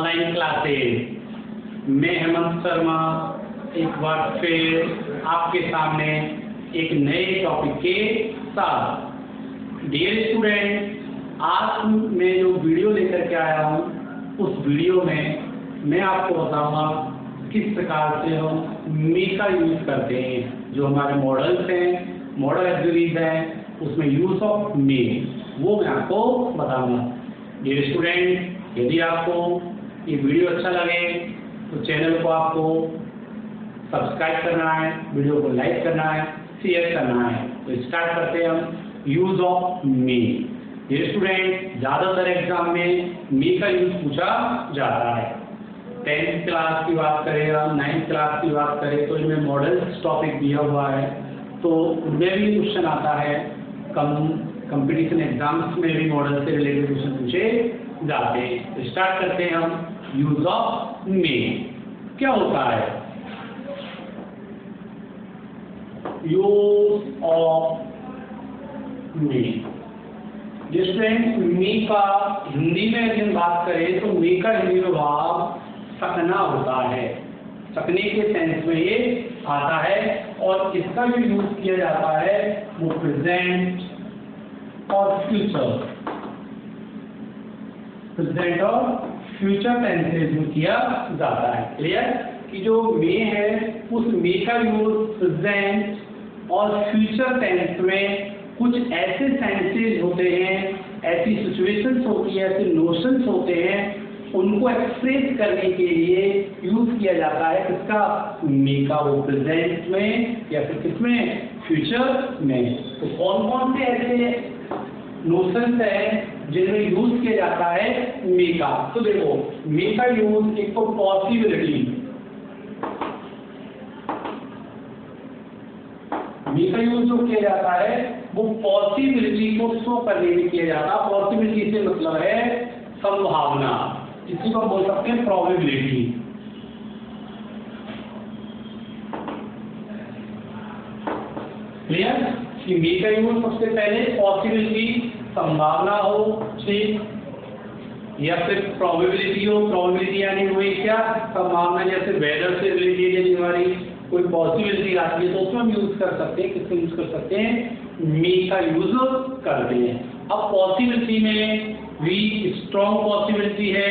Online classes. मैं हेमंत शर्मा एक बार फिर आपके सामने एक नए टॉपिक के साथ। डियर स्टूडेंट, आज मैं जो वीडियो लेकर के आया हूँ उस वीडियो में मैं आपको बताऊंगा किस प्रकार से हम मे का यूज करते हैं। जो हमारे मॉडल्स हैं, मॉडल एक्सरसाइज हैं, उसमें यूज ऑफ मे वो मैं आपको बताऊंगा। डियर स्टूडेंट, यदि आपको ये वीडियो अच्छा लगे तो चैनल को आपको सब्सक्राइब करना है, वीडियो को लाइक करना है, शेयर करना है। तो स्टार्ट करते हैं हम use of may. Dear student, ज़्यादातर एग्जाम में मे का यूज पूछा जाता है। 10th क्लास की बात करें या 9th क्लास की बात करें तो इनमें मॉडल्स टॉपिक दिया हुआ है, तो उनमें भी क्वेश्चन आता है। कंपटीशन एग्जाम्स में भी मॉडल से रिलेटेड क्वेश्चन पूछे जाते हैं। तो स्टार्ट करते हैं हम यूज ऑफ मे। क्या होता है यूज ऑफ मे? जिसमें मे का हिंदी में यदि हम बात करें तो मे का हिंदी में भाव सकना होता है। सकने के सेंस में ये आता है और इसका जो यूज किया जाता है वो प्रेजेंट और फ्यूचर टेंस में यूज किया जाता है। क्लियर कि जो मे है उस मे का यूज प्रेजेंट और फ्यूचर टेंस में कुछ ऐसे सेंसेस होते हैं, ऐसी सिचुएशंस होती है, ऐसे नोशंस होते हैं, उनको एक्सप्रेस करने के लिए यूज किया जाता है। किसका? मे का। वो प्रेजेंट में या फिर किसमें? फ्यूचर में। तो कौन कौन से ऐसे नोशंस हैं जिनमें यूज किया जाता है मे का? तो देखो, मे का यूज एक तो पॉसिबिलिटी, मे का यूज जो किया जाता है वो पॉसिबिलिटी को शो करने में किया जाता है। पॉसिबिलिटी से मतलब है संभावना, इसी को बोल सकते हैं प्रोबेबिलिटी। क्लियर कि मे का यूज सबसे पहले पॉसिबिलिटी, संभावना हो, ठीक, या फिर प्रोबेबिलिटी हो। प्रोबेबिलिटी यानी वही क्या? संभावना। जैसे वेदर से रिलेटेड यदि हमारी कोई पॉसिबिलिटी आती है तो उसमें हम यूज कर सकते हैं। किसको यूज कर सकते हैं? मे का यूज करते हैं। अब पॉसिबिलिटी में भी स्ट्रॉन्ग पॉसिबिलिटी है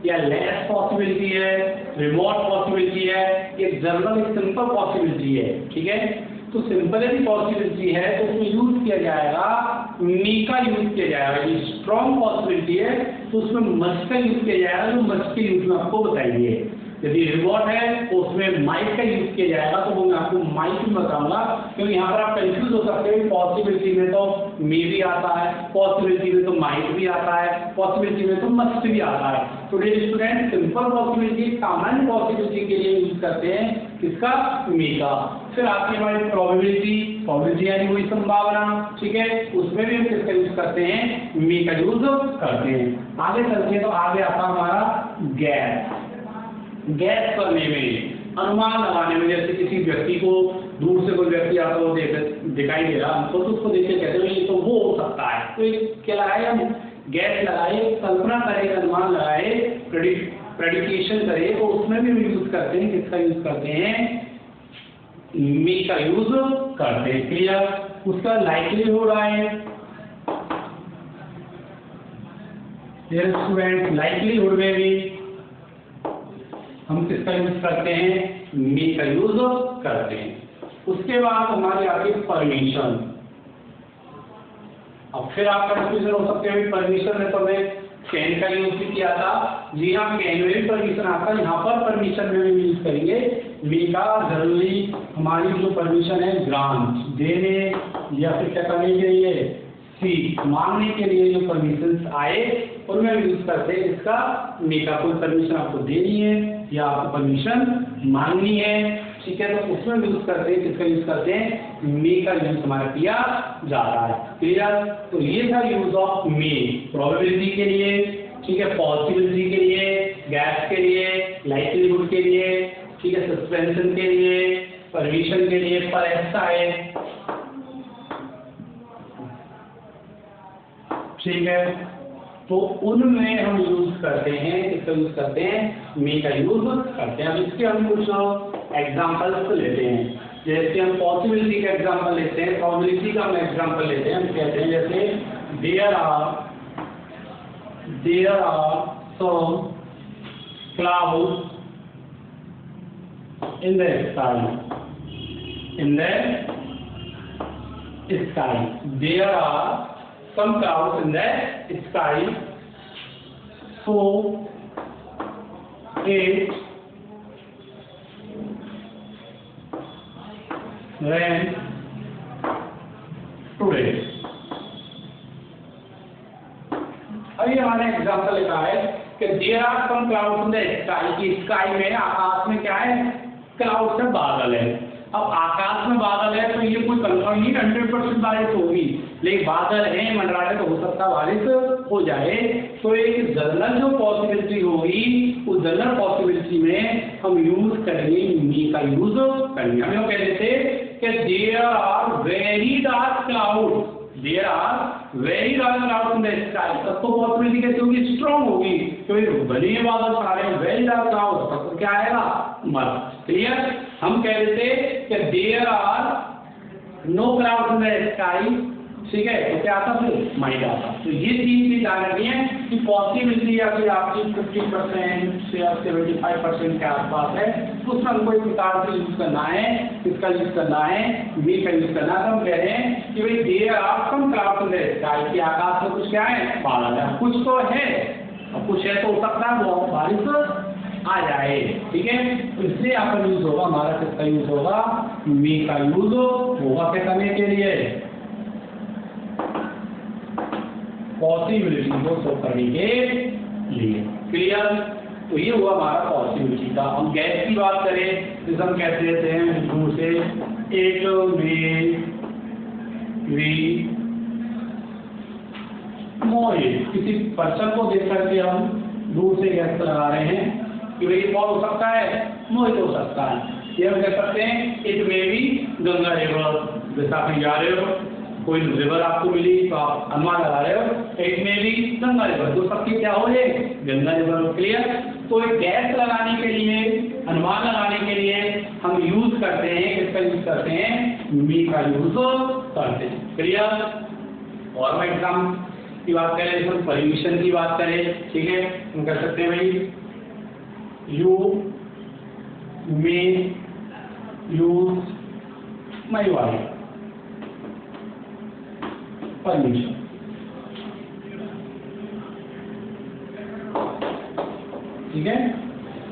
या लेस पॉसिबिलिटी है, रिमोट पॉसिबिलिटी है, एक जनरल एक सिंपल पॉसिबिलिटी है। ठीक है, तो सिंपल यदि पॉसिबिलिटी है तो उसमें यूज किया जाएगा मे का यूज किया जाएगा। यदि स्ट्रॉन्ग पॉसिबिलिटी है तो उसमें मस्ट का यूज किया जाएगा, जो मस्ट के यूज में आपको बताएंगे। यदि रिमोट है तो उसमें माइट का यूज किया जाएगा, तो वो मैं आपको माइट में बताऊंगा, क्योंकि यहाँ पर आप कंफ्यूज हो सकते हैं। पॉसिबिलिटी में तो मे भी आता है, पॉसिबिलिटी में तो माइट भी आता है, पॉसिबिलिटी में तो मस्ट भी आता है। तो डियर स्टूडेंट, सिंपल पॉसिबिलिटी, सामान्य पॉसिबिलिटी के लिए यूज करते हैं किसका? मे का। फिर आती है हमारी प्रोबेबिलिटी यानी वही संभावना। ठीक है, उसमें भी हम किसका यूज करते हैं? मे का यूज करते हैं। आगे चलते हैं तो आगे आता हमारा गैस करने में, अनुमान लगाने में। जैसे किसी व्यक्ति को दूर से कोई व्यक्ति आता हो दिखाई दे रहा हमको, तो उसको देख के कहते हैं ये तो वो हो सकता है। तो एक क्या लगाए हम? गैस लगाए, कल्पना करें, अनुमान लगाए, प्रेडिकेशन करें, तो उसमें भी हम यूज करते हैं। किसका यूज करते हैं? मे का यूज करते हैं। क्लियर? उसका लाइक्लीहुड आए, स्टूडेंट, लाइक्लीहुड में भी हम किसका यूज करते हैं? मे का यूज करते हैं। उसके बाद हमारी आती है परमिशन। अब फिर आप कंफ्यूजन हो सकते हैं, परमिशन में तो मैं कैन का यूज भी किया था। जी हाँ, कैन में भी परमिशन आता है, यहाँ पर परमिशन में भी यूज करेंगे मे का। जरूरी हमारी जो परमिशन है ग्रांट, देने या फिर क्या करने के लिए? सीख, मांगने के लिए जो परमिशन आए उनमें यूज करते हैं इसका मे का। कोई परमिशन आपको देनी है या आपको परमिशन मांगनी है, ठीक है, तो उसमें यूज करते हैं। किसका यूज करते हैं? मे का यूज हमारा किया जा रहा है। क्लियर? तो ये था यूज ऑफ मे। प्रोबेबिलिटी के लिए, ठीक है, पॉसिबिलिटी के लिए, गैस के लिए, लाइक्लीहुड के लिए, ठीक है, सस्पेंशन के लिए, परमिशन के लिए, पर ऐसा है, ठीक है। तो उनमें हम यूज करते हैं, किसका यूज करते हैं, मे का यूज करते हैं। अब इसके हम कुछ एग्जांपल्स लेते हैं, जैसे हम पॉसिबिलिटी का एग्जांपल लेते हैं, प्रोबेबिलिटी का हम एग्जांपल लेते हैं। हम कहते हैं जैसे there are some clouds in the sky. There are some clouds in the sky. So it rain today. अभी हमारा एग्जाम्पल लिखा है कि there are some clouds in the sky, की स्काई में आकाश में क्या है, क्लाउड से बादल है। अब आकाश में बादल है तो ये कोई कंफर्म नहीं 100% बारिश होगी, लेकिन बादल है मंडरा है तो हो सकता है बारिश हो जाए। तो एक जनरल जो पॉसिबिलिटी होगी उस जनरल पॉसिबिलिटी में हम यूज करेंगे मी का यूज करेंगे। हम कह देते कि there are very dark clouds, there are very dark clouds in the sky. तब तो पॉसिबिलिटी कैसे होगी, स्ट्रॉन्ग होगी, क्योंकि बने बादल सारे वेरी डार्क क्लाउड्स, तब तो क्या आएगा, मत। क्लियर। हम कह देते कि there are no clouds in the sky, ठीक है, तो क्या आता फिर माइनस आता। तो ये तीन चीज ध्यान रखनी है कि पॉसिबिलिटी या फिर आपकी 50% से 75% के आसपास है, उसमें हमको एक प्रकार से यूज करना है, किसका यूज करना है, मी का यूज करना है। हम कह रहे हैं कि भाई there are some clouds in the sky, कि आकाश में कुछ क्या है, बादल है, कुछ तो है, और कुछ है तो हो सकता है वो बारिश आ जाए, ठीक है। तो इसलिए यहाँ पर यूज होगा हमारा, किसका यूज होगा, मी का यूज होगा क्या करने के लिए, पॉसिबिलिटी को शो करने के लिए। क्लियर। तो ये हुआ हमारा पॉसिबिलिटी का। हम गैस की बात करें जिसे हम कहते रहते हैं दूर से, एक किसी पर्सन को देख करके हम दूर से गैस लगा रहे हैं कि भाई कौन हो सकता है, मोहित हो सकता है। ये हम कह सकते हैं it may B Ganga river. जैसा आप जा रहे हो, कोई रिवर आपको मिली तो आप अनुमान लगा रहे हो, it may B Ganga river, तो सबकी क्या हो जाए, गंगा रिवर। क्लियर। तो एक गैस लगाने के लिए, अनुमान लगाने के लिए हम यूज करते हैं, किसका यूज करते हैं, मी का यूज करते हैं। क्लियर। और हम एग्जाम की बात करें, हम परमिशन की बात करें, ठीक है, हम कर सकते हैं भाई you may use my wife permission, ठीक है,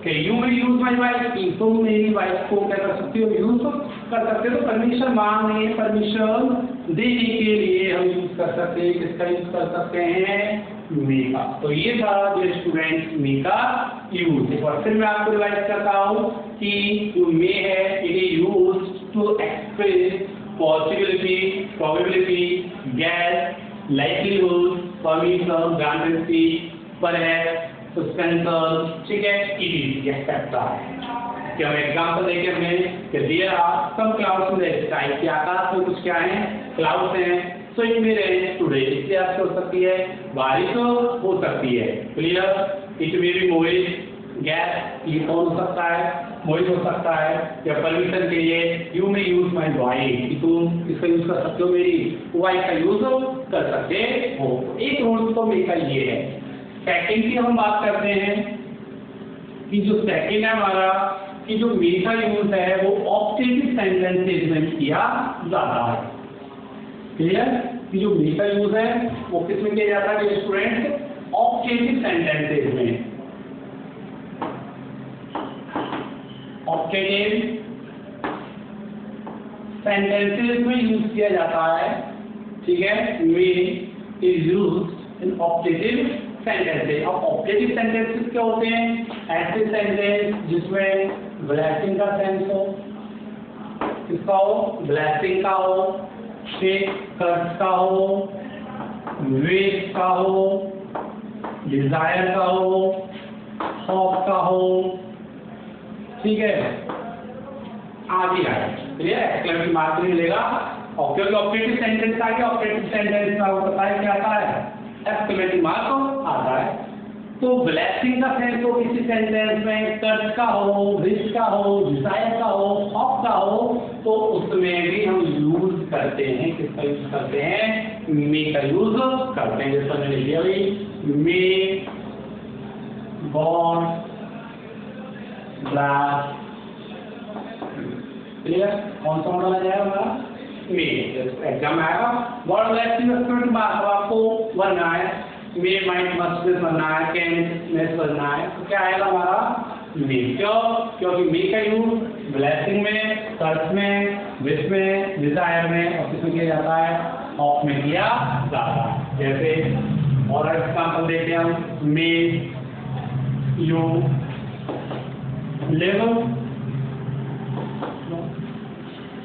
कि यू में यूज माई वाइफ, तुम मेरी वाइफ को क्या कर सकते हो, यूज कर सकते हो। तो परमिशन मांगने, परमिशन देने के लिए हम यूज कर सकते हैं, किसका यूज कर सकते हैं, मी का। तो ये था जो स्टूडेंट मी का यूज। एक बार फिर मैं आपको रिवाइज करता हूँ कि जो मे है, it is used to express possibility, probability, guess, likelihood, permission, guarantee, perhaps, suspension, ठीक है, इट इज एक्सेप्टा है। कि हम एग्जांपल देखें हमें कि there are some clouds in the sky, कि आकाश में कुछ क्या है, क्लाउड्स हैं। So it may rain today, इसलिए आज हो सकती है बारिश हो सकती है। Clear. It may be Mohit guess, ये कौन हो सकता है, मोहित हो सकता है। या परमिशन के लिए you may use my wife, कि तुम इसका यूज कर सकते हो, मेरी वाइफ का यूज कर सकते हो। एक रूल तो मेरा ये है। सेकंड की हम बात करते हैं कि जो सेकंड है हमारा, कि जो मे का यूज है वो ऑब्जेक्टिव सेंटेंसेस में किया जाता है। क्लियर। कि जो मे का यूज है वो किस में किया जाता है स्टूडेंट, ऑब्जेक्टिव सेंटेंसेस में, ऑब्जेक्टिव सेंटेंसेस में यूज किया जाता है, ठीक है। May is used in objective sentences. अब ऑब्जेक्टिव सेंटेंसेस क्या होते हैं, ऐसे सेंटेंस जिसमें ब्लेसिंग का सेंस हो, किसका हो, ब्लेसिंग का हो, कर्ज का हो, विश का हो, डिजायर का हो, होप का हो, ठीक है, आदि आए। क्लियर। एक्सक्लेमेटरी मार्क नहीं मिलेगा। और क्योंकि ऑब्जेक्टिव सेंटेंस आ गया, ऑब्जेक्टिव सेंटेंस में आपको पता है क्या आता है, एक्सक्लेमेटरी मार्क आता है। तो ब्लेसिंग का सेंस हो किसी सेंटेंस में, कर्ज का हो, विश का हो, डिजायर का हो, होप का हो, तो उसमें भी हम यूज करते हैं, किसका यूज करते हैं, मे का यूज करते हैं। जैसे मैंने लिया भाई मे गॉड ब्लेस, क्लियर। कौन सा मॉडल आ जाएगा हमारा, मे। एग्जाम में आएगा God bless you exclamatory mark, आपको बनना है मे माइट मस्ट विल बनना है, कैन नेस बनना है, तो क्या आएगा हमारा मे। क्यों, क्योंकि मे का यूज ब्लेसिंग में, कर्ज में, विश में, डिजायर में और किसमें किया जाता है, ऑफ में किया जाता है। जैसे और एग्जांपल देखते हैं हम, may you live,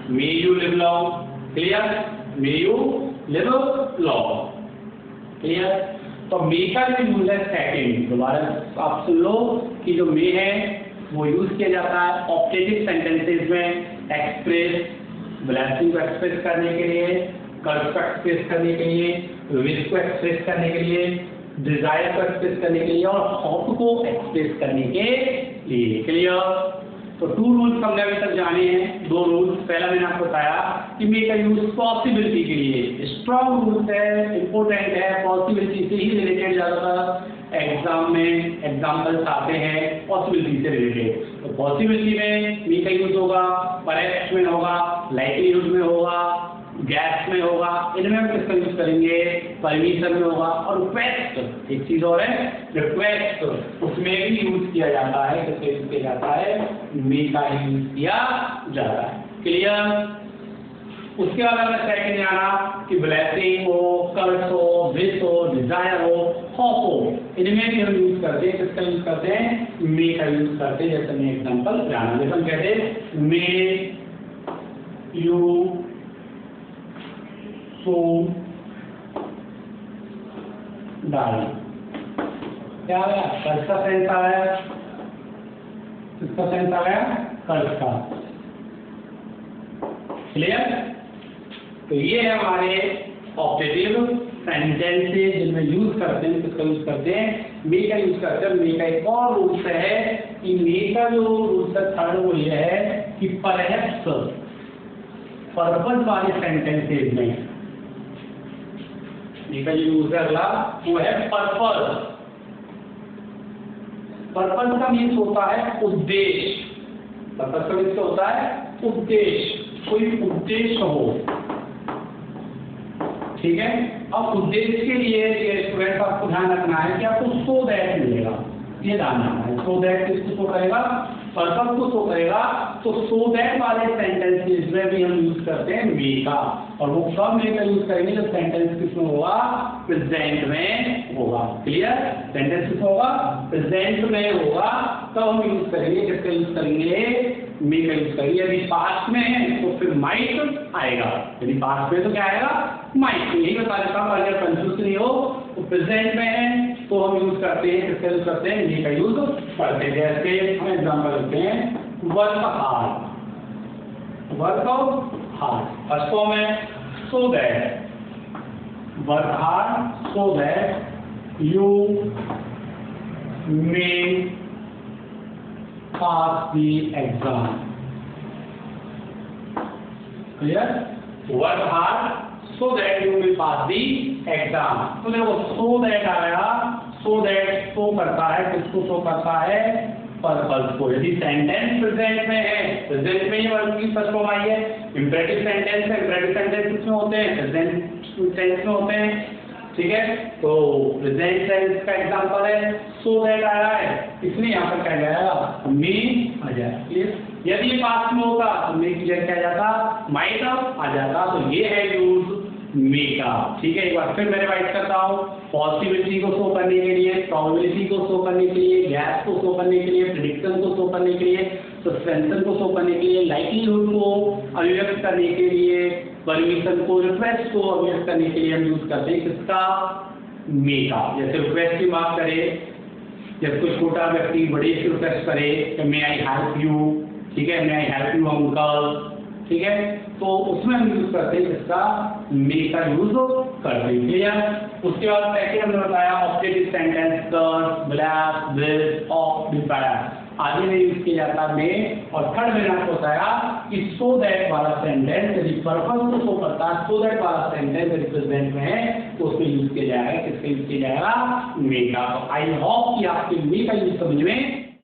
may you live long, clear, may you live long, clear. तो मे का जो यूज है सेकंड, दोबारा आप सुन लो कि जो मे है वो यूज किया जाता है ऑप्टेटिव सेंटेंसेस में, एक्सप्रेस ब्लेसिंग को एक्सप्रेस करने के लिए, कर्ज को एक्सप्रेस करने के लिए, विश को एक्सप्रेस करने के लिए, डिजायर को एक्सप्रेस करने के लिए और होप को एक्सप्रेस करने के लिए, क्लियर। तो 2 रूल्स हमने अभी तक जाने हैं, 2 रूल्स। पहला मैंने आपको बताया कि मे का यूज पॉसिबिलिटी के लिए, स्ट्रॉन्ग रूल्स है, इंपॉर्टेंट है, पॉसिबिलिटी से ही रिलेटेड ज्यादातर एग्जाम में एग्जाम्पल्स आते हैं पॉसिबिलिटी से रिलेटेड। तो पॉसिबिलिटी में मे का यूज होगा, परहैप्स में होगा, लाइकलीहुड में होगा, गैस में होगा, इनमें हम किसका यूज करेंगे, परमिशन में होगा। और रिक्वेस्ट, एक चीज और है रिक्वेस्ट, उसमें भी यूज किया जाता है, किसका यूज किया जाता है, मे का यूज किया जाता है, क्लियर। उसके बाद अगर सेकंड जाना कि ब्लेसिंग हो, कर्ज हो, विश हो, डिजायर हो, होप हो, इनमें भी हम यूज करते हैं, किसका यूज करते हैं, मे का यूज करते हैं। जैसे मैं एग्जांपल जाना, जैसे हम कहते हैं मे यू सो डाली, क्या आ गया, कर्ज का सेंस आ गया, किसका सेंस आ गया, कर्ज का, क्लियर। तो ये है हमारे ऑप्टेटिव सेंटेंसेस जिनमें यूज करते हैं, किसका यूज करते हैं, मे का यूज करते हैं। मे का एक और रूल्स है कि मे का जो रूल्स है थर्ड वो ये है कि परहैप्स पर्पस वाले सेंटेंसेस में मे का जो यूज है अगला वो है पर्पस। पर्पस का मीन्स होता है उद्देश्य, पर्पस का मीन्स होता है उद्देश्य, कोई उद्देश्य हो, ठीक है। अब उद्देश्य के लिए स्टूडेंट आपको ध्यान रखना है कि आपको सो दैट मिलेगा, ये ध्यान रखना है। सो दैट किसको शो करेगा, पर्पस को शो करेगा। तो सो दैट वाले सेंटेंसेस में भी हम यूज करते हैं मे का, और वो कब मे का यूज करेंगे जब सेंटेंस किसमें होगा, प्रेजेंट में होगा, क्लियर। सेंटेंस किसमें होगा, प्रेजेंट में होगा, तब हम यूज करेंगे, किसका यूज करेंगे, मे का यूज करेंगे। यदि पास्ट में है तो फिर माइट आएगा, यदि पास्ट में तो क्या आएगा, माइट। यही बता देता हूँ अगर कंफ्यूज नहीं हो। तो प्रेजेंट में है तो हम यूज करते हैं, किसका यूज करते हैं, मे का यूज करते हैं। जैसे हम एग्जांपल लेते हैं work hard, work hard first form है so that, work hard so that you may pass the exam, clear। work hard so that you will pass the exam। तो देखो so that आया, so that शो करता है, किसको show करता है, purpose को। यदि सेंटेंस प्रेजेंट में है, प्रेजेंट में ही वर्ब की फर्स्ट फॉर्म आई है। इंपेरेटिव सेंटेंस है, इंपेरेटिव सेंटेंस किसमें होते हैं, प्रेजेंट टेंस में होते हैं, ठीक है। तो प्रेजेंट टेंस का एग्जांपल है सो दैट आया है, इसलिए यहाँ पर क्या जाएगा, मे आ जाएगा। यदि ये पास्ट में होता तो मे की जगह क्या जाता, माइट आ जाता। तो ये है यूज मे का, ठीक है। एक बार फिर मैं रिवाइज करता हूँ, पॉसिबिलिटी को शो करने के लिए, प्रोबेबिलिटी को शो करने के लिए, गैस को शो करने के लिए, प्रेडिक्शन को शो करने के लिए, सस्पेंशन को शो करने के लिए, लाइकलीहुड को अभिव्यक्त करने के लिए, परमिशन को, रिक्वेस्ट को अभिव्यक्त करने के लिए हम यूज करते हैं किसका, मे का। जैसे रिक्वेस्ट की बात करें, जब कोई छोटा व्यक्ति बड़े से रिक्वेस्ट करे कि मे आई हेल्प यू, ठीक है, मे आई हेल्प यू अंकल, ठीक है, तो उसमें हम यूज करते हैं इसका मे का यूज करते हैं, क्लियर। उसके बाद सेकंड हमने बताया ऑब्जेक्टिव सेंटेंस कर, ब्लैक, दिस, ऑफ, डिजायर आदि में यूज किया जाता है मे। और थर्ड मैंने आपको बताया कि सो दैट वाला सेंटेंस यदि पर्पस को शो करता है, सो दैट वाला सेंटेंस यदि प्रेजेंट में है तो उसमें यूज किया जाएगा, किसका यूज किया जाएगा, मे का। तो आई होप कि आपके मे का यूज समझ में